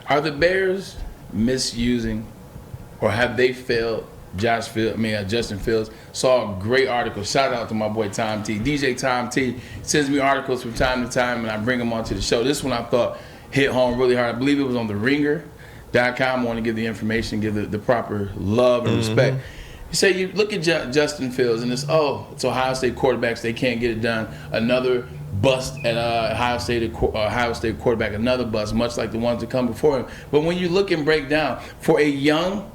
Are the Bears misusing, or have they failed Justin Fields? Saw a great article. Shout out to my boy Tom T. DJ Tom T sends me articles from time to time, and I bring them onto the show. This one I thought hit home really hard. I believe it was on the Ringer.com. I want to give the information, give the proper love and respect. You say you look at Justin Fields, and it's Ohio State quarterbacks. They can't get it done. Another bust at Ohio State quarterback, another bust, much like the ones that come before him. But when you look and break down, for a young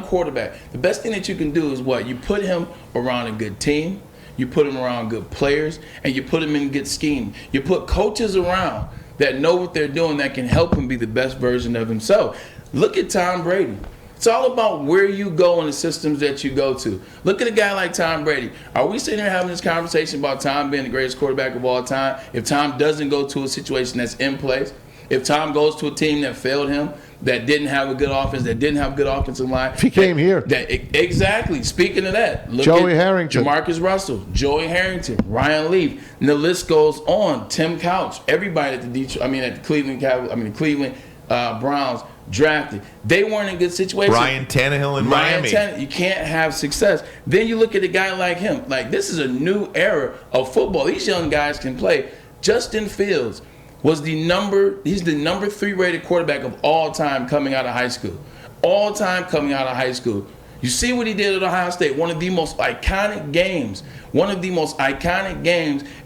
quarterback, the best thing that you can do is what? You put him around a good team, you put him around good players, and you put him in good scheme. You put coaches around that know what they're doing, that can help him be the best version of himself. Look at Tom Brady. It's all about where you go and the systems that you go to. Look at a guy like Tom Brady. Are we sitting here having this conversation about Tom being the greatest quarterback of all time if Tom doesn't go to a situation that's in place? If Tom goes to a team that failed him, that didn't have a good offense, that didn't have a good offensive line. If he came here. Exactly. Speaking of that, look Joey at Harrington. Jamarcus Russell, Joey Harrington, Ryan Leaf, and the list goes on. Tim Couch, everybody at the Cleveland Browns drafted. They weren't in good situations. Ryan Tannehill in Miami. You can't have success. Then you look at a guy like him. Like, this is a new era of football. These young guys can play. Justin Fields he's the number 3 rated quarterback of all time coming out of high school. All time coming out of high school. You see what he did at Ohio State, one of the most iconic games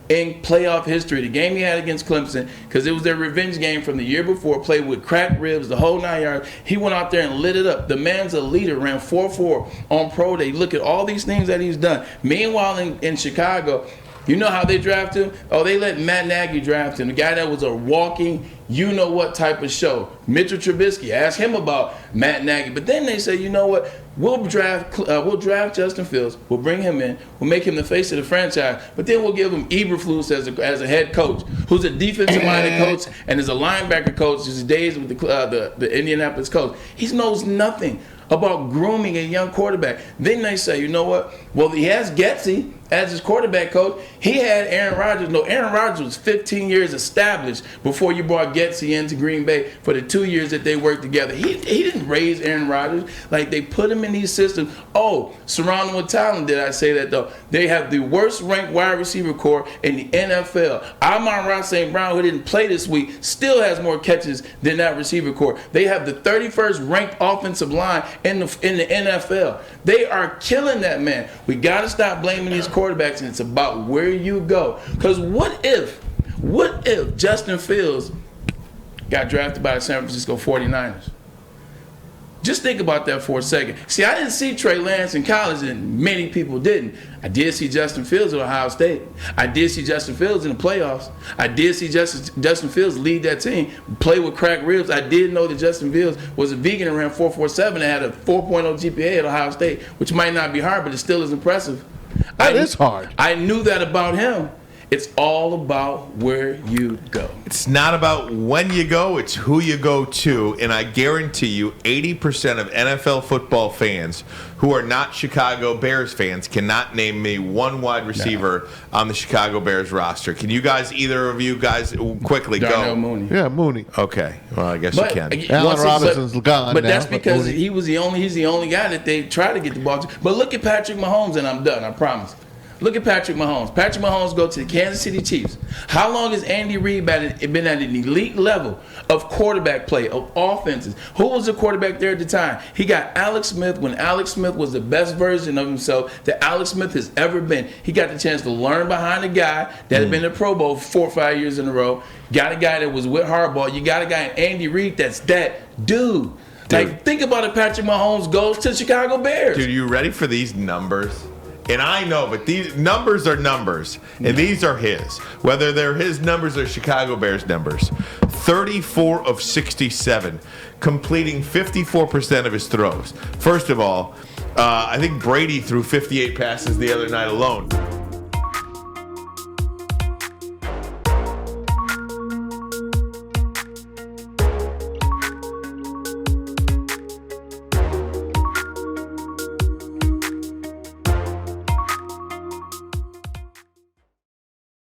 in playoff history. The game he had against Clemson, because it was their revenge game from the year before, played with cracked ribs, the whole 9 yards. He went out there and lit it up. The man's a leader, ran 4.4 on pro day. Look at all these things that he's done. Meanwhile, in Chicago, you know how they draft him? Oh, they let Matt Nagy draft him, the guy that was a walking you-know-what type of show. Mitchell Trubisky, ask him about Matt Nagy. But then they say, you know what? We'll draft Justin Fields. We'll bring him in. We'll make him the face of the franchise. But then we'll give him Eberflus as a head coach, who's a defensive-minded coach and is a linebacker coach. His days with the Indianapolis Colts. He knows nothing about grooming a young quarterback. Then they say, you know what? Well, he has Getsy as his quarterback coach. He had Aaron Rodgers. No, Aaron Rodgers was 15 years established before you brought Getsy into Green Bay for the 2 years that they worked together. He didn't raise Aaron Rodgers. Like, they put him in these systems. Oh, surround him with talent. Did I say that, though? They have the worst ranked wide receiver corps in the NFL. Amon-Ra St. Brown, who didn't play this week, still has more catches than that receiver corps. They have the 31st ranked offensive line in the NFL. They are killing that man. We got to stop blaming these quarterbacks, and it's about where you go. Because what if Justin Fields got drafted by the San Francisco 49ers? Just think about that for a second. See, I didn't see Trey Lance in college, and many people didn't. I did see Justin Fields at Ohio State. I did see Justin Fields in the playoffs. I did see Justin Fields lead that team, play with cracked ribs. I did know that Justin Fields was a vegan and ran 4.47 and had a 4.0 GPA at Ohio State, which might not be hard, but it still is impressive. That is hard. I knew that about him. It's all about where you go. It's not about when you go, it's who you go to. And I guarantee you 80% of NFL football fans who are not Chicago Bears fans cannot name me one wide receiver on the Chicago Bears roster. Can you guys, either of you guys, quickly Darnell go? Mooney. Yeah, Mooney. Okay. Well, I guess you can. Allen Robinson's gone But now, that's because Mooney. he's the only guy that they try to get the ball to. But look at Patrick Mahomes, and I'm done, I promise. Look at Patrick Mahomes. Patrick Mahomes go to the Kansas City Chiefs. How long has Andy Reid been at an elite level of quarterback play, of offenses? Who was the quarterback there at the time? He got Alex Smith when Alex Smith was the best version of himself that Alex Smith has ever been. He got the chance to learn behind a guy that had been in the Pro Bowl 4 or 5 years in a row. Got a guy that was with Harbaugh. You got a guy in Andy Reid that's that dude. Like, think about it. Patrick Mahomes goes to the Chicago Bears. Dude, you ready for these numbers? And I know, but these numbers are numbers, and these are his. Whether they're his numbers or Chicago Bears numbers. 34 of 67, completing 54% of his throws. First of all, I think Brady threw 58 passes the other night alone.